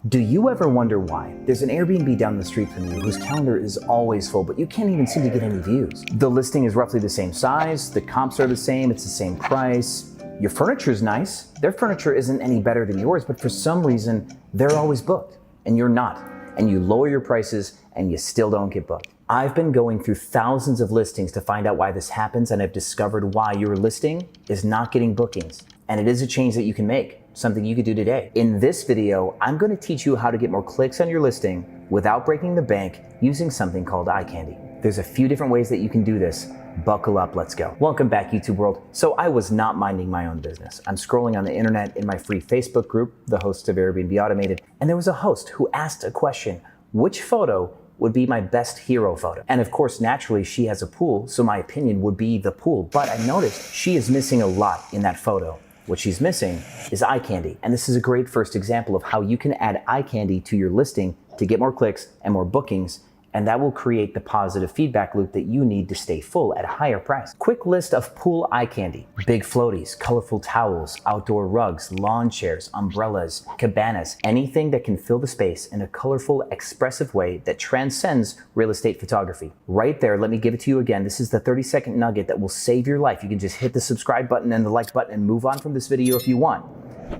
Do you ever wonder why? There's an Airbnb down the street from you whose calendar is always full, but you can't even seem to get any views. The listing is roughly the same size, the comps are the same, it's the same price. Your furniture's nice. Their furniture isn't any better than yours, but for some reason, they're always booked and you're not. And you lower your prices and you still don't get booked. I've been going through thousands of listings to find out why this happens, and I've discovered why your listing is not getting bookings. And it is a change that you can make, something you could do today. In this video, I'm going to teach you how to get more clicks on your listing without breaking the bank using something called eyecandy. There's a few different ways that you can do this. Buckle up, let's go. Welcome back, YouTube world. So I was not minding my own business. I'm scrolling on the internet in my free Facebook group, the hosts of Airbnb Automated, and there was a host who asked a question: which photo would be my best hero photo? And of course, naturally, she has a pool, so my opinion would be the pool. But I noticed she is missing a lot in that photo. What she's missing is eye candy. And this is a great first example of how you can add eye candy to your listing to get more clicks and more bookings. And that will create the positive feedback loop that you need to stay full at a higher price. Quick list of pool eye candy: big floaties, colorful towels, outdoor rugs, lawn chairs, umbrellas, cabanas, anything that can fill the space in a colorful, expressive way that transcends real estate photography. Right there, let me give it to you again. This is the 30-second nugget that will save your life. You can just hit the subscribe button and the like button and move on from this video if you want.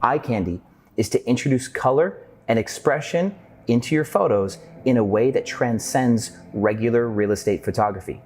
Eye candy is to introduce color and expression into your photos in a way that transcends regular real estate photography.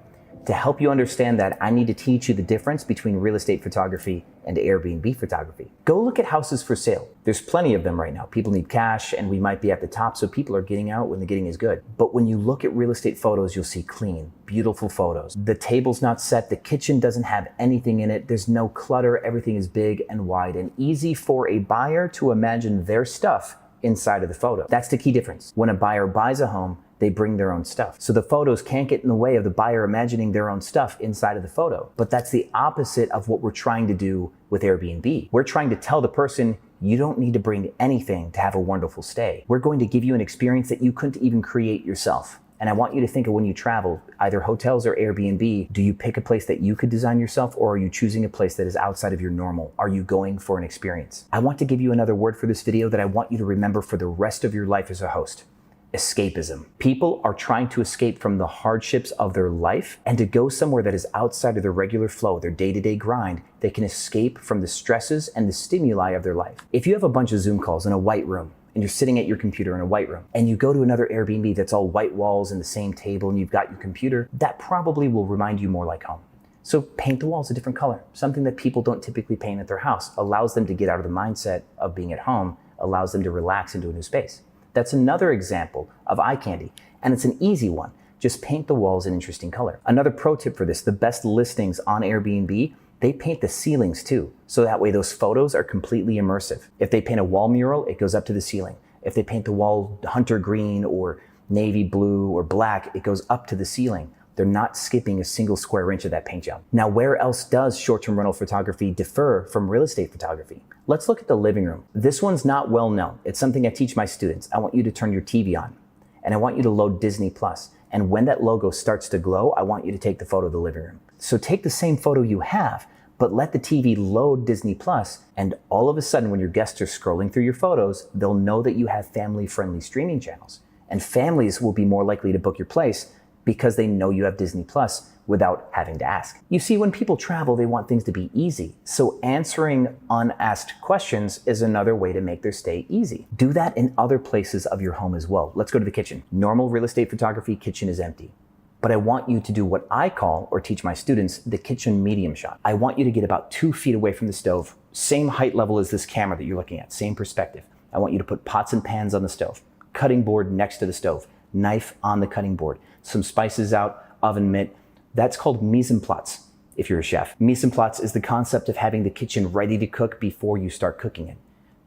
To help you understand that, I need to teach you the difference between real estate photography and Airbnb photography. Go look at houses for sale. There's plenty of them right now. People need cash and we might be at the top, so people are getting out when the getting is good. But when you look at real estate photos, you'll see clean, beautiful photos. The table's not set, the kitchen doesn't have anything in it, there's no clutter, everything is big and wide and easy for a buyer to imagine their stuff inside of the photo. That's the key difference. When a buyer buys a home, they bring their own stuff. So the photos can't get in the way of the buyer imagining their own stuff inside of the photo. But that's the opposite of what we're trying to do with Airbnb. We're trying to tell the person, you don't need to bring anything to have a wonderful stay. We're going to give you an experience that you couldn't even create yourself. And I want you to think of when you travel, either hotels or Airbnb, do you pick a place that you could design yourself, or are you choosing a place that is outside of your normal? Are you going for an experience? I want to give you another word for this video that I want you to remember for the rest of your life as a host: escapism. People are trying to escape from the hardships of their life and to go somewhere that is outside of their regular flow, their day-to-day grind. They can escape from the stresses and the stimuli of their life. If you have a bunch of Zoom calls in a white room, and you're sitting at your computer in a white room, and you go to another Airbnb that's all white walls and the same table, and you've got your computer, that probably will remind you more like home. So paint the walls a different color. Something that people don't typically paint at their house allows them to get out of the mindset of being at home, allows them to relax into a new space. That's another example of eye candy, and it's an easy one. Just paint the walls an interesting color. Another pro tip for this: the best listings on Airbnb, they paint the ceilings too, so that way those photos are completely immersive. If they paint a wall mural, it goes up to the ceiling. If they paint the wall hunter green or navy blue or black, it goes up to the ceiling. They're not skipping a single square inch of that paint job. Now, where else does short-term rental photography differ from real estate photography? Let's look at the living room. This one's not well known. It's something I teach my students. I want you to turn your TV on, and I want you to load Disney Plus. And when that logo starts to glow, I want you to take the photo of the living room. So take the same photo you have, but let the TV load Disney Plus, and all of a sudden when your guests are scrolling through your photos, they'll know that you have family-friendly streaming channels. And families will be more likely to book your place because they know you have Disney Plus without having to ask. You see, when people travel, they want things to be easy. So answering unasked questions is another way to make their stay easy. Do that in other places of your home as well. Let's go to the kitchen. Normal real estate photography, kitchen is empty. But I want you to do what I call, or teach my students, the kitchen medium shot. I want you to get about 2 feet away from the stove, same height level as this camera that you're looking at, same perspective. I want you to put pots and pans on the stove, cutting board next to the stove, knife on the cutting board, some spices out, oven mitt. That's called mise en place if you're a chef. Mise en place is the concept of having the kitchen ready to cook before you start cooking it.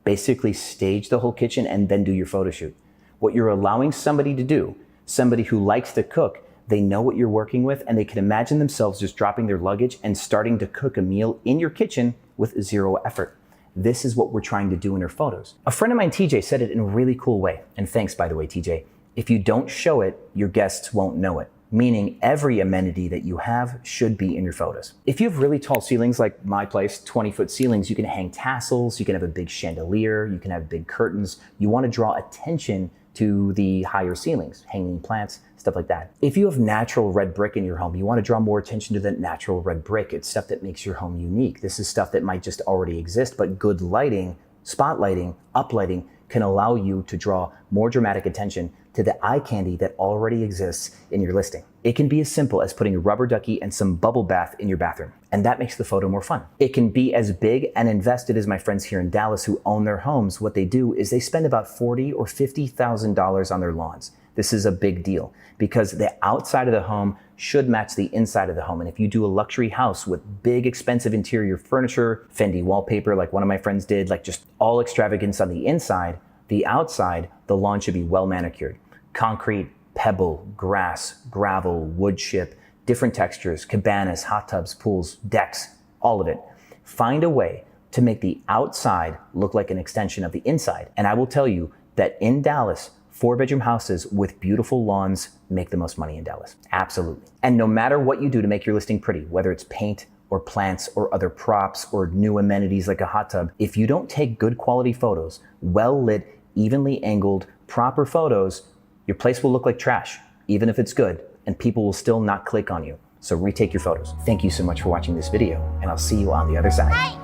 Basically stage the whole kitchen and then do your photo shoot. What you're allowing somebody to do, somebody who likes to cook, they know what you're working with, and they can imagine themselves just dropping their luggage and starting to cook a meal in your kitchen with 0 effort. This is what we're trying to do in our photos. A friend of mine, TJ, said it in a really cool way. And thanks, by the way, TJ. If you don't show it, your guests won't know it. meaning every amenity that you have should be in your photos. If you have really tall ceilings like my place, 20-foot ceilings, you can hang tassels, you can have a big chandelier, you can have big curtains. You want to draw attention to the higher ceilings, hanging plants, stuff like that. If you have natural red brick in your home, you want to draw more attention to that natural red brick. It's stuff that makes your home unique. This is stuff that might just already exist, but good lighting, spotlighting, uplighting can allow you to draw more dramatic attention to the eye candy that already exists in your listing. It can be as simple as putting a rubber ducky and some bubble bath in your bathroom, and that makes the photo more fun. It can be as big and invested as my friends here in Dallas who own their homes. What they do is they spend about $40,000 or $50,000 on their lawns. This is a big deal because the outside of the home should match the inside of the home. And if you do a luxury house with big, expensive interior furniture, Fendi wallpaper, like one of my friends did, like just all extravagance on the inside, the outside, the lawn should be well manicured. Concrete, pebble, grass, gravel, wood chip, different textures, cabanas, hot tubs, pools, decks, all of it. Find a way to make the outside look like an extension of the inside. And I will tell you that in Dallas, 4-bedroom houses with beautiful lawns make the most money in Dallas. Absolutely. And no matter what you do to make your listing pretty, whether it's paint or plants or other props or new amenities like a hot tub, if you don't take good quality photos, well lit, evenly angled, proper photos, your place will look like trash, even if it's good, and people will still not click on you. So retake your photos. Thank you so much for watching this video, and I'll see you on the other side.